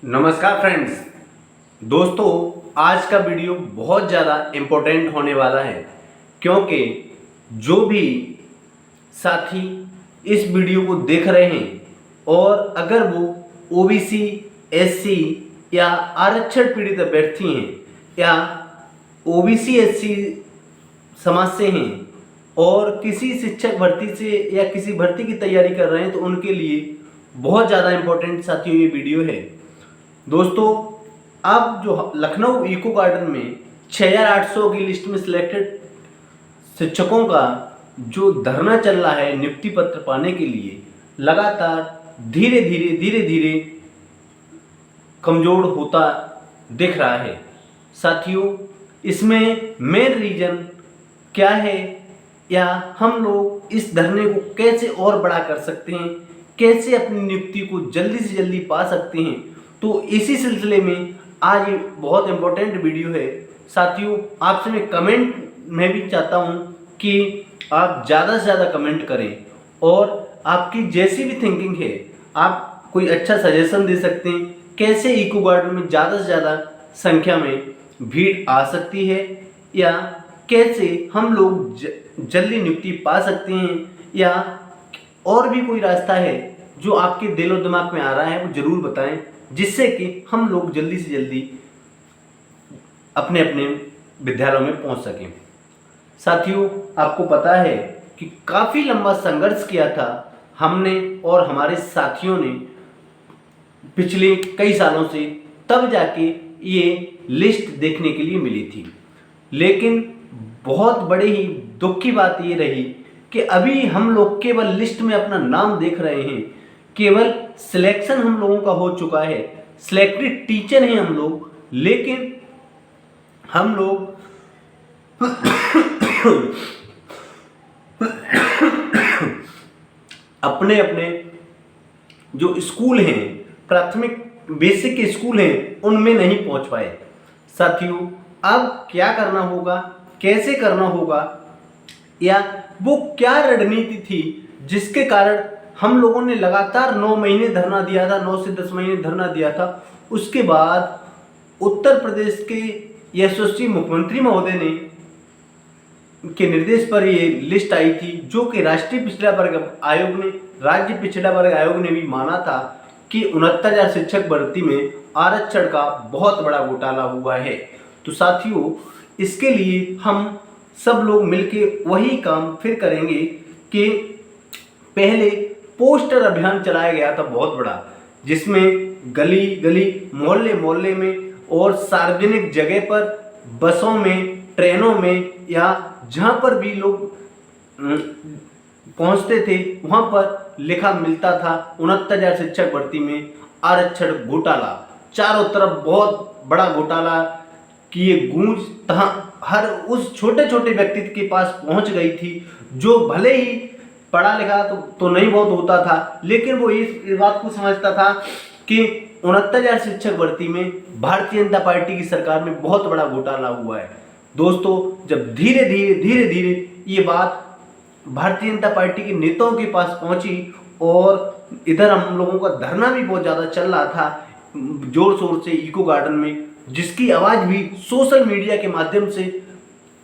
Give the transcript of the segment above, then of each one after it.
नमस्कार फ्रेंड्स। दोस्तों, आज का वीडियो बहुत ज़्यादा इम्पोर्टेंट होने वाला है क्योंकि जो भी साथी इस वीडियो को देख रहे हैं और अगर वो ओबीसी, एससी या आरक्षण पीड़ित अभ्यर्थी हैं या ओबीसी एससी समाज से हैं और किसी शिक्षक भर्ती से या किसी भर्ती की तैयारी कर रहे हैं तो उनके लिए बहुत ज़्यादा इम्पोर्टेंट साथियों ये वीडियो है। दोस्तों, अब जो लखनऊ इको गार्डन में 6800 की लिस्ट में सिलेक्टेड शिक्षकों का जो धरना चल रहा है नियुक्ति पत्र पाने के लिए, लगातार धीरे धीरे कमज़ोर होता दिख रहा है। साथियों, इसमें मेन रीज़न क्या है या हम लोग इस धरने को कैसे और बड़ा कर सकते हैं, कैसे अपनी नियुक्ति को जल्दी से जल्दी पा सकते हैं, तो इसी सिलसिले में आज ये बहुत इम्पोर्टेंट वीडियो है। साथियों, आपसे मैं कमेंट में भी चाहता हूँ कि आप ज़्यादा से ज़्यादा कमेंट करें और आपकी जैसी भी थिंकिंग है आप कोई अच्छा सजेशन दे सकते हैं कैसे इको गार्डन में ज़्यादा से ज़्यादा संख्या में भीड़ आ सकती है या कैसे हम लोग जल्दी नियुक्ति पा सकते हैं या और भी कोई रास्ता है जो आपके दिलो दिमाग में आ रहा है वो ज़रूर बताएं, जिससे कि हम लोग जल्दी से जल्दी अपने अपने विद्यालयों में पहुंच सकें। साथियों, आपको पता है कि काफ़ी लंबा संघर्ष किया था हमने और हमारे साथियों ने पिछले कई सालों से, तब जाके ये लिस्ट देखने के लिए मिली थी। लेकिन बहुत बड़े ही दुख की बात ये रही कि अभी हम लोग केवल लिस्ट में अपना नाम देख रहे हैं, केवल सिलेक्शन हम लोगों का हो चुका है, सिलेक्टेड टीचर हैं हम लोग, लेकिन हम लोग अपने अपने जो स्कूल हैं, प्राथमिक बेसिक स्कूल हैं, उनमें नहीं पहुंच पाए। साथियों, अब क्या करना होगा, कैसे करना होगा या वो क्या रणनीति थी जिसके कारण हम लोगों ने लगातार 9 महीने धरना दिया था, 9 से 10 महीने धरना दिया था। उसके बाद उत्तर प्रदेश के यशस्वी मुख्यमंत्री महोदय ने के निर्देश पर ये लिस्ट आई थी, जो कि राष्ट्रीय पिछड़ा वर्ग आयोग ने, राज्य पिछड़ा वर्ग आयोग ने भी माना था कि 69,000 शिक्षक भर्ती में आरक्षण का बहुत बड़ा घोटाला हुआ है। तो साथियों, इसके लिए हम सब लोग मिलके वही काम फिर करेंगे कि पहले पोस्टर अभियान चलाया गया था बहुत बड़ा, जिसमें गली गली, मोहल्ले मोहल्ले में और सार्वजनिक जगह पर, बसों में, ट्रेनों में या जहाँ पर भी लोग पहुँचते थे वहाँ पर लिखा मिलता था 69,000 शिक्षक भर्ती में आरक्षण घोटाला। चारों तरफ बहुत बड़ा घोटाला की ये गूंज हर उस छोटे छोटे व्यक्ति के पास पहुँच गई थी, जो भले ही पढ़ा लिखा तो नहीं बहुत होता था, लेकिन वो इस बात को समझता था कि 69,000 शिक्षक भर्ती में भारतीय जनता पार्टी की सरकार में बहुत बड़ा घोटाला हुआ है। दोस्तों, जब धीरे धीरे ये बात भारतीय जनता पार्टी के नेताओं के पास पहुंची और इधर हम लोगों का धरना भी बहुत ज़्यादा चल रहा था जोर शोर से इको गार्डन में, जिसकी आवाज़ भी सोशल मीडिया के माध्यम से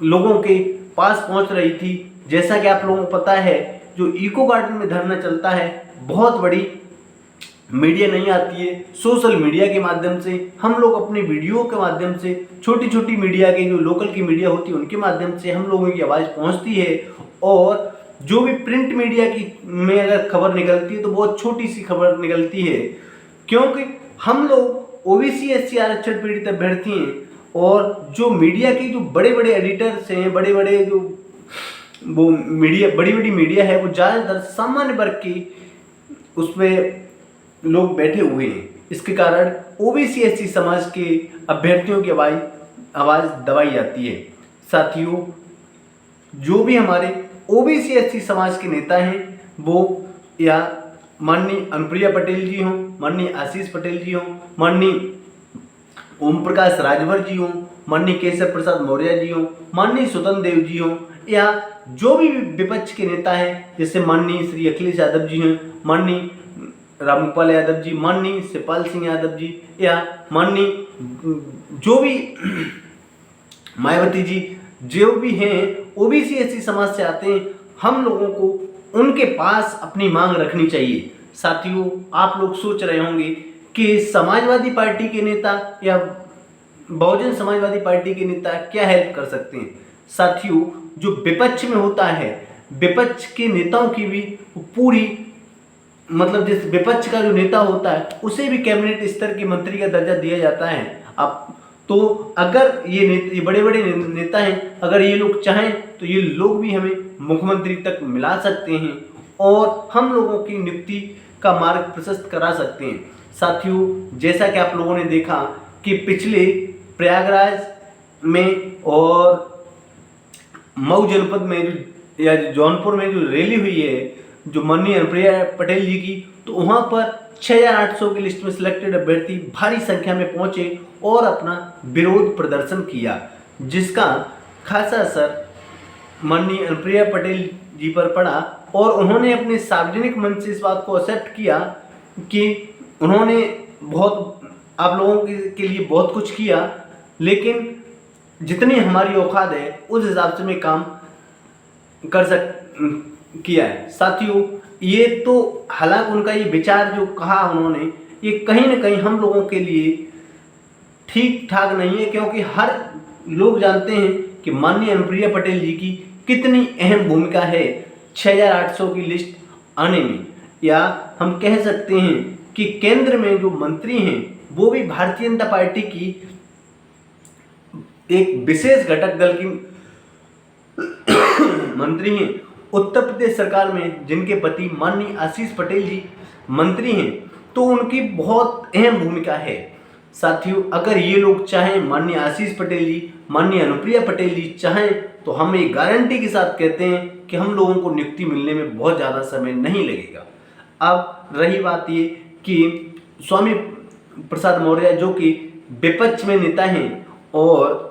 लोगों के पास पहुंच रही थी। जैसा कि आप लोगों को पता है, जो इको गार्डन में धरना चलता है, बहुत बड़ी मीडिया नहीं आती है, सोशल मीडिया के माध्यम से हम लोग अपने वीडियो के माध्यम से, छोटी छोटी मीडिया के जो लोकल की मीडिया होती है उनके माध्यम से हम लोगों की आवाज़ पहुंचती है। और जो भी प्रिंट मीडिया की में अगर खबर निकलती है तो बहुत छोटी सी खबर निकलती है, क्योंकि हम लोग ओबीसी एससी आरक्षण पीड़ित अभ्यर्थी हैं और जो मीडिया के जो बड़े बड़े एडिटर्स हैं, बड़े बड़े जो वो मीडिया, बड़ी बड़ी मीडिया है, वो ज़्यादातर सामान्य वर्ग की उसमें लोग बैठे हुए हैं। इसके कारण ओबीसी एससी समाज के अभ्यर्थियों की आवाज़ दबाई जाती है। साथियों, जो भी हमारे ओबीसी एससी समाज के नेता हैं, वो या माननीय अनुप्रिया पटेल जी हों, माननीय आशीष पटेल जी हों, माननीय ओम प्रकाश राजभर जी हों, माननीय केशव प्रसाद मौर्य जी हों, माननीय स्वतंत्र देव जी हों, या जो भी विपक्ष के नेता हैं जैसे माननीय श्री अखिलेश यादव जी हैं, माननीय रामपाल यादव जी, माननीय शिवपाल सिंह यादव जी, या माननीय जो भी मायावती जी, जो भी हैं ओबीसी एससी समाज से आते हैं, हम लोगों को उनके पास अपनी मांग रखनी चाहिए। साथियों, आप लोग सोच रहे होंगे कि समाजवादी पार्टी के नेता या बहुजन समाजवादी पार्टी के नेता क्या हेल्प कर सकते हैं। साथियों, जो विपक्ष में होता है, विपक्ष के नेताओं की भी पूरी मतलब जिस विपक्ष का जो नेता होता है उसे भी कैबिनेट स्तर के मंत्री का दर्जा दिया जाता है। अब तो अगर ये बड़े बड़े नेता हैं, अगर ये लोग चाहें तो ये लोग भी हमें मुख्यमंत्री तक मिला सकते हैं और हम लोगों की नियुक्ति का मार्ग प्रशस्त करा सकते हैं। साथियों, जैसा कि आप लोगों ने देखा कि पिछले प्रयागराज में और मऊ जनपद में जो या जौनपुर में जो रैली हुई है जो माननीय अनुप्रिया पटेल जी की, तो वहाँ पर 6800 की लिस्ट में सिलेक्टेड अभ्यर्थी भारी संख्या में पहुंचे और अपना विरोध प्रदर्शन किया, जिसका खासा असर माननीय अनुप्रिया पटेल जी पर पड़ा और उन्होंने अपने सार्वजनिक मंच से इस बात को एक्सेप्ट किया कि उन्होंने बहुत आप लोगों के लिए बहुत कुछ किया, लेकिन जितनी हमारी औकात है उस हिसाब से मैं काम किया है। साथियों, ये तो हालांकि उनका ये विचार जो कहा उन्होंने, ये कहीं ना कहीं हम लोगों के लिए ठीक ठाक नहीं है, क्योंकि हर लोग जानते हैं कि माननीय अनुप्रिया पटेल जी की कितनी अहम भूमिका है 6800 की लिस्ट आने में। या हम कह सकते हैं कि केंद्र में जो मंत्री हैं वो भी भारतीय जनता पार्टी की एक विशेष घटक दल की मंत्री हैं। उत्तर प्रदेश सरकार में जिनके पति माननीय आशीष पटेल जी मंत्री हैं, तो उनकी बहुत अहम भूमिका है। साथियों, अगर ये लोग चाहें, माननीय आशीष पटेल जी, माननीय अनुप्रिया पटेल जी चाहें, तो हम एक गारंटी के साथ कहते हैं कि हम लोगों को नियुक्ति मिलने में बहुत ज़्यादा समय नहीं लगेगा। अब रही बात ये कि स्वामी प्रसाद मौर्य जो कि विपक्ष में नेता हैं और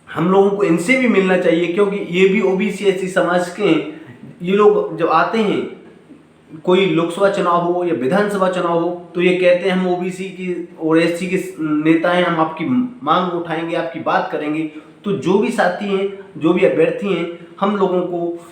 हम लोगों को इनसे भी मिलना चाहिए, क्योंकि ये भी ओबीसी एससी समाज के हैं। ये लोग जब आते हैं, कोई लोकसभा चुनाव हो या विधानसभा चुनाव हो, तो ये कहते हैं हम ओबीसी की और एससी के नेता हैं, हम आपकी मांग उठाएंगे, आपकी बात करेंगे। तो जो भी साथी हैं, जो भी अभ्यर्थी हैं, हम लोगों को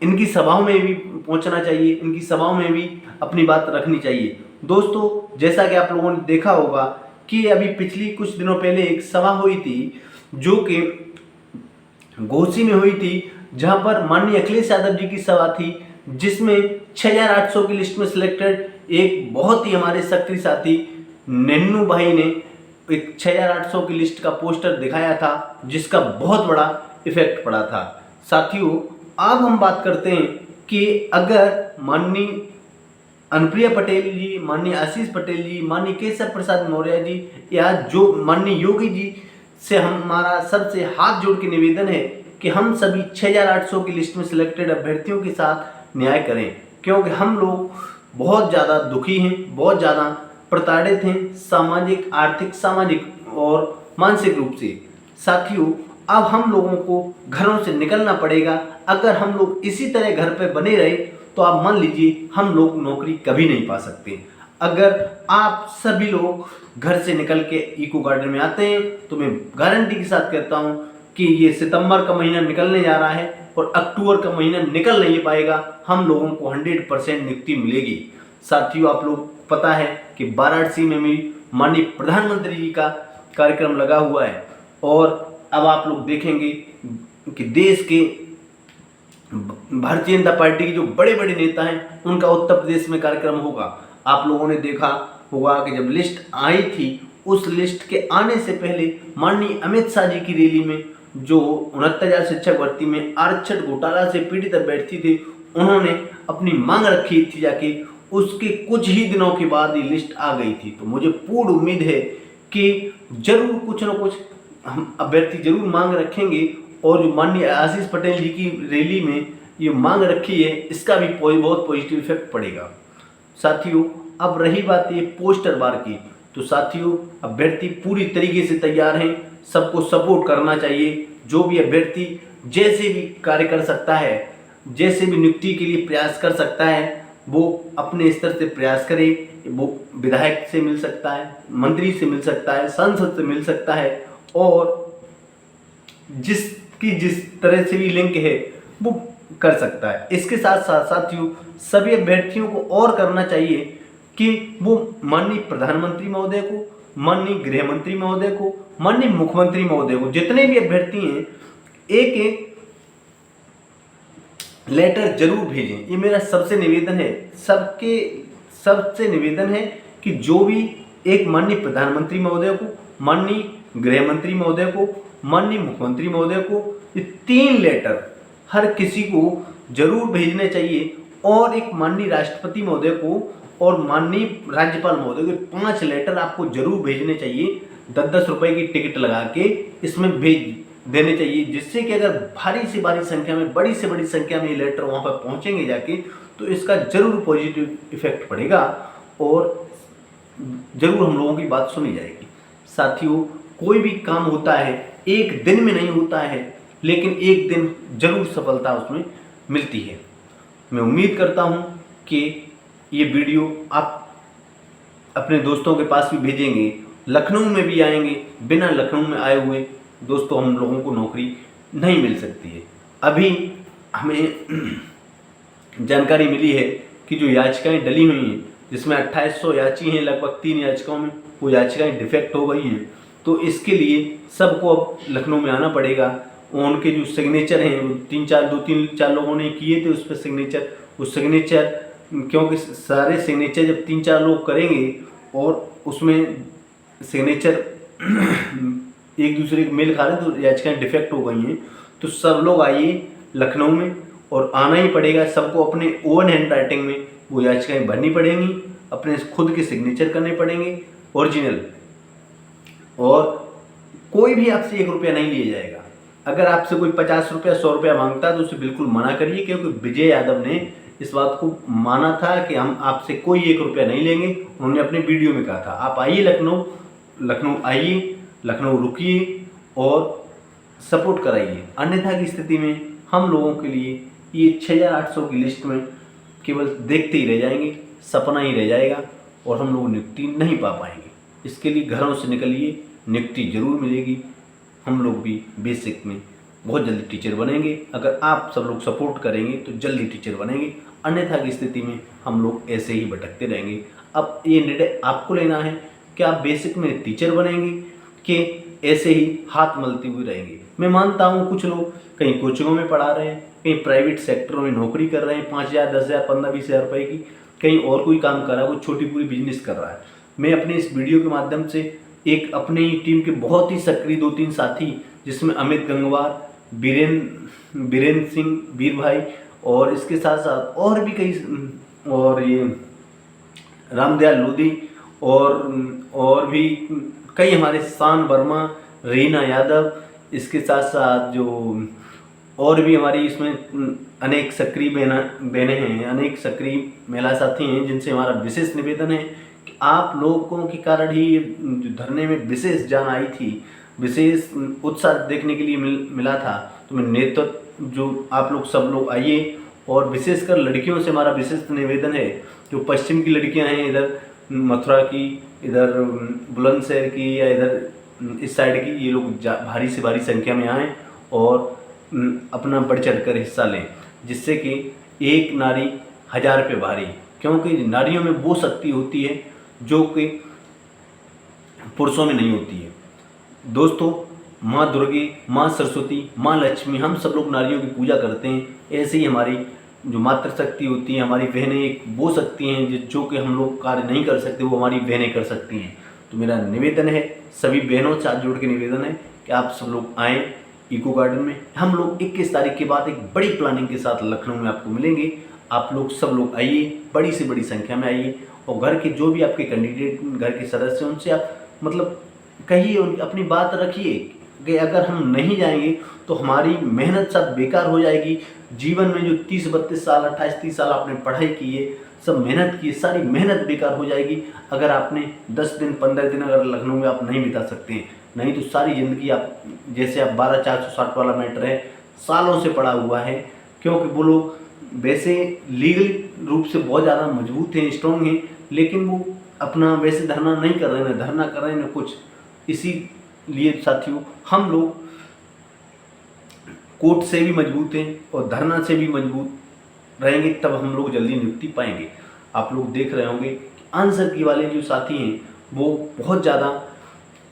इनकी सभाओं में भी पहुंचना चाहिए, इनकी सभाओं में भी अपनी बात रखनी चाहिए। दोस्तों, जैसा कि आप लोगों ने देखा होगा कि अभी पिछली कुछ दिनों पहले एक सभा हुई थी जो कि घोसी में हुई थी, जहां पर माननीय अखिलेश यादव जी की सभा थी, जिसमें 6800 की लिस्ट में सिलेक्टेड एक बहुत ही हमारे सक्रिय साथी नन्नू भाई ने एक 6800 की लिस्ट का पोस्टर दिखाया था, जिसका बहुत बड़ा इफेक्ट पड़ा था। साथियों, अब हम बात करते हैं कि अगर माननीय अनुप्रिया पटेल जी, माननीय आशीष पटेल जी, माननीय केशव प्रसाद मौर्य जी या जो माननीय योगी जी से हमारा सबसे हाथ जोड़ के निवेदन है कि हम सभी 6800 की लिस्ट में सिलेक्टेड अभ्यर्थियों के साथ न्याय करें, क्योंकि हम लोग बहुत ज़्यादा दुखी हैं, बहुत ज़्यादा प्रताड़ित हैं, सामाजिक, आर्थिक, सामाजिक और मानसिक रूप से। साथियों, अब हम लोगों को घरों से निकलना पड़ेगा। अगर हम लोग इसी तरह घर पे बने रहे तो आप मान लीजिए हम लोग नौकरी कभी नहीं पा सकते। अगर आप सभी लोग घर से निकल के इको गार्डन में आते हैं तो मैं गारंटी के साथ कहता हूं कि ये सितंबर का महीना निकलने जा रहा है और अक्टूबर का महीना निकल नहीं पाएगा, हम लोगों को 100% नियुक्ति मिलेगी। साथियों, आप लोग पता है कि वाराणसी में भी माननीय प्रधानमंत्री जी का कार्यक्रम लगा हुआ है और अब आप लोग देखेंगे कि देश के भारतीय जनता पार्टी के जो बड़े बड़े नेता हैं उनका उत्तर प्रदेश में कार्यक्रम होगा। आप लोगों ने देखा होगा कि जब लिस्ट आई थी, उस लिस्ट के आने से पहले माननीय अमित शाह जी की रैली में जो 69,000 शिक्षक भर्ती में आरक्षण घोटाला से पीड़ित अभ्यर्थी थे, उन्होंने अपनी मांग रखी थी जाके, उसके कुछ ही दिनों के बाद ये लिस्ट आ गई थी। तो मुझे पूर्ण उम्मीद है कि जरूर कुछ न कुछ हम अभ्यर्थी जरूर मांग रखेंगे और जो माननीय आशीष पटेल जी की रैली में ये मांग रखी है, इसका भी बहुत पॉजिटिव इफेक्ट पड़ेगा। साथियों, अब रही बात ये पोस्टर बार की, तो साथियों अभ्यर्थी पूरी तरीके से तैयार हैं, सबको सपोर्ट करना चाहिए। जो भी अभ्यर्थी जैसे भी कार्य कर सकता है, जैसे भी नियुक्ति के लिए प्रयास कर सकता है, वो अपने स्तर से प्रयास करे। वो विधायक से मिल सकता है, मंत्री से मिल सकता है, सांसद से मिल सकता है, और जिसकी जिस तरह से भी लिंक है वो कर सकता है। इसके साथ साथ साथियों सभी अभ्यर्थियों को और करना चाहिए कि वो माननीय प्रधानमंत्री महोदय को, माननीय गृह मंत्री महोदय को, माननीय मुख्यमंत्री महोदय को, जितने भी अभ्यर्थी हैं, एक एक लेटर जरूर भेजें। ये मेरा सबसे निवेदन है, सबसे निवेदन है कि जो भी एक माननीय प्रधानमंत्री महोदय को, माननीय गृह मंत्री महोदय को, माननीय मुख्यमंत्री महोदय को, ये 3 लेटर हर किसी को जरूर भेजने चाहिए, और एक माननीय राष्ट्रपति महोदय को और माननीय राज्यपाल महोदय को 5 लेटर आपको जरूर भेजने चाहिए। 10-10 रुपए की टिकट लगा के इसमें भेज देने चाहिए, जिससे कि अगर भारी से भारी संख्या में, बड़ी से बड़ी संख्या में ये लेटर वहाँ पर पहुँचेंगे जाके, तो इसका जरूर पॉजिटिव इफेक्ट पड़ेगा और जरूर हम लोगों की बात सुनी जाएगी। साथियों कोई भी काम होता है एक दिन में नहीं होता है, लेकिन एक दिन जरूर सफलता उसमें मिलती है। मैं उम्मीद करता हूँ कि ये वीडियो आप अपने दोस्तों के पास भी भेजेंगे, लखनऊ में भी आएंगे। बिना लखनऊ में आए हुए दोस्तों हम लोगों को नौकरी नहीं मिल सकती है। अभी हमें जानकारी मिली है कि जो याचिकाएं डली हुई हैं, जिसमें 2800 याची हैं, लगभग 3 याचिकाओं में वो याचिकाएं डिफेक्ट हो गई हैं। तो इसके लिए सबको अब लखनऊ में आना पड़ेगा। उनके जो सिग्नेचर हैं वो 2-4 लोगों ने किए थे उस पर सिग्नेचर, उस सिग्नेचर, क्योंकि सारे सिग्नेचर जब 3-4 लोग करेंगे और उसमें सिग्नेचर एक दूसरे के मेल खा रहे हैं, तो याचिकाएं डिफेक्ट हो गई हैं। तो सब लोग आइए लखनऊ में, और आना ही पड़ेगा सबको। अपने ओन हैंड राइटिंग में वो याचिकाएं भरनी पड़ेंगी, अपने खुद के सिग्नेचर करने पड़ेंगे ओरिजिनल, और कोई भी आपसे 1 रुपया नहीं लिया जाएगा। अगर आपसे कोई 50 रुपया 100 रुपया मांगता है तो उसे बिल्कुल मना करिए, क्योंकि विजय यादव ने इस बात को माना था कि हम आपसे कोई 1 रुपया नहीं लेंगे। उन्होंने अपने वीडियो में कहा था। आप आइए लखनऊ आइए, लखनऊ रुकिए और सपोर्ट कराइए। अन्यथा की स्थिति में हम लोगों के लिए ये 6800 की लिस्ट में केवल देखते ही रह जाएंगे, सपना ही रह जाएगा, और हम लोग नियुक्ति नहीं पा पाएंगे। इसके लिए घरों से निकलिए, नियुक्ति जरूर मिलेगी। हम लोग भी बेसिक में बहुत जल्दी टीचर बनेंगे। अगर आप सब लोग सपोर्ट करेंगे तो जल्दी टीचर बनेंगे, अन्यथा की स्थिति में हम लोग ऐसे ही भटकते रहेंगे। अब ये निर्णय आपको लेना है कि आप बेसिक में टीचर बनेंगे कि ऐसे ही हाथ मलते हुए रहेंगे। मैं मानता हूँ कुछ लोग कहीं कोचिंगों में पढ़ा रहे हैं, कहीं प्राइवेट सेक्टरों में नौकरी कर रहे हैं 5,000, 10,000, 15-20 हज़ार रुपये की, कहीं और कोई काम कर रहा है, कोई छोटी पूरी बिजनेस कर रहा है। मैं अपने इस वीडियो के माध्यम से एक अपने ही टीम के बहुत ही सक्रिय 2-3 साथी, जिसमें अमित गंगवार, बीरेंद्र सिंह वीर भाई, और इसके साथ साथ और भी कई, और ये रामदयाल लोधी, और भी कई हमारे शान वर्मा, रीना यादव, इसके साथ साथ जो और भी हमारी इसमें अनेक सक्रिय बहनें हैं, अनेक सक्रिय महिला साथी हैं, जिनसे हमारा विशेष निवेदन है कि आप लोगों के कारण ही ये धरने में विशेष जान आई थी, विशेष उत्साह देखने के लिए मिला था। तो मैं नेतृत्व जो आप लोग सब लोग आइए, और विशेषकर लड़कियों से हमारा विशेष निवेदन है, जो पश्चिम की लड़कियां हैं, इधर मथुरा की, इधर बुलंदशहर की, या इधर इस साइड की, ये लोग भारी से भारी संख्या में आएँ और अपना बढ़ चढ़ कर हिस्सा लें, जिससे कि एक नारी 1000 पे भारी, क्योंकि नारियों में वो शक्ति होती है जो कि पुरुषों में नहीं होती है। दोस्तों, माँ दुर्गे, माँ सरस्वती, माँ लक्ष्मी, हम सब लोग नारियों की पूजा करते हैं। ऐसे ही हमारी जो मातृशक्ति होती है, हमारी बहनें एक वो शक्ति हैं जो कि हम लोग कार्य नहीं कर सकते, वो हमारी बहनें कर सकती हैं। तो मेरा निवेदन है, सभी बहनों से हाथ जोड़ के निवेदन है कि आप सब लोग आएँ इको गार्डन में। हम लोग 21 तारीख के बाद एक बड़ी प्लानिंग के साथ लखनऊ में आपको मिलेंगे। आप लोग सब लोग आइए, बड़ी से बड़ी संख्या में आइए, और घर के जो भी आपके कैंडिडेट, घर के सदस्य हैं, उनसे आप मतलब कहिए, अपनी बात रखिए कि अगर हम नहीं जाएंगे तो हमारी मेहनत सब बेकार हो जाएगी। जीवन में जो 30-32 साल, 28-30 साल आपने पढ़ाई की है, सब मेहनत की, सारी मेहनत बेकार हो जाएगी अगर आपने 10 दिन 15 दिन अगर लखनऊ में आप नहीं बिता सकते हैं। नहीं तो सारी ज़िंदगी आप, जैसे आप 12,460 वाला मैटर है, सालों से पड़ा हुआ है, क्योंकि वो लोग वैसे लीगल रूप से बहुत ज़्यादा मजबूत हैं, स्ट्रॉन्ग हैं, लेकिन वो अपना वैसे धरना नहीं कर रहे हैं, ना धरना कर रहे हैं, ना कुछ। इसीलिए साथियों हम लोग कोर्ट से भी मजबूत हैं और धरना से भी मजबूत रहेंगे, तब हम लोग जल्दी नियुक्ति पाएंगे। आप लोग देख रहे होंगे कि आंसर की वाले जो साथी हैं वो बहुत ज़्यादा,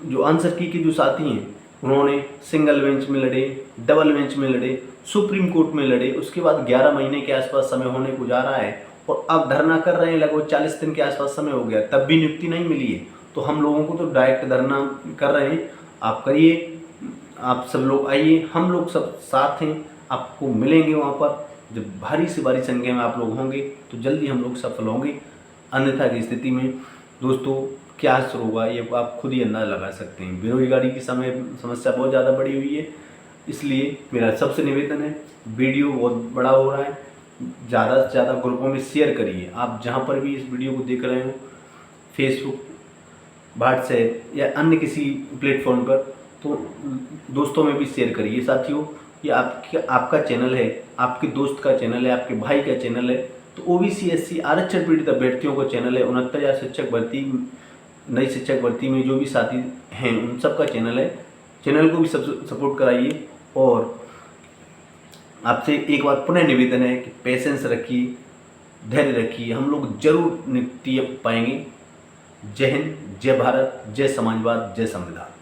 जो आंसर की के जो साथी हैं उन्होंने सिंगल बेंच में लड़े, डबल बेंच में लड़े, सुप्रीम कोर्ट में लड़े, उसके बाद 11 महीने के आसपास समय होने को जा रहा है और अब धरना कर रहे हैं, लगभग 40 दिन के आसपास समय हो गया, तब भी नियुक्ति नहीं मिली है। तो हम लोगों को तो डायरेक्ट धरना कर रहे हैं, आप करिए, आप सब लोग आइए, हम लोग सब साथ हैं, आपको मिलेंगे वहाँ पर। जब भारी से भारी संख्या में आप लोग होंगे तो जल्दी हम लोग सफल होंगे, अन्यथा की स्थिति में दोस्तों क्या असर होगा ये आप खुद ही अंदाज़ा लगा सकते हैं। बेरोजगारी की समस्या बहुत ज़्यादा बढ़ी हुई है, इसलिए मेरा सबसे निवेदन है, वीडियो बहुत बड़ा हो रहा है, ज़्यादा से ज़्यादा ग्रुपों में शेयर करिए। आप जहाँ पर भी इस वीडियो को देख रहे हो, फेसबुक, व्हाट्सएप या अन्य किसी प्लेटफॉर्म पर, तो दोस्तों में भी शेयर करिए। साथियों ये आपका चैनल है, आपके दोस्त का चैनल है, आपके भाई का चैनल है, तो ओबीसी एससी आरक्षण पीड़ित अभ्यर्थियों का चैनल है। 69,000 शिक्षक भर्ती, नई शिक्षक भर्ती में जो भी साथी हैं उन सब का चैनल है, चैनल को भी सपोर्ट कराइए। और आपसे एक बार पुनः निवेदन है कि पेशेंस रखिए, धैर्य रखिए, हम लोग जरूर नियुक्ति पाएंगे। जय हिंद, जय भारत, जय समाजवाद, जय संविधान।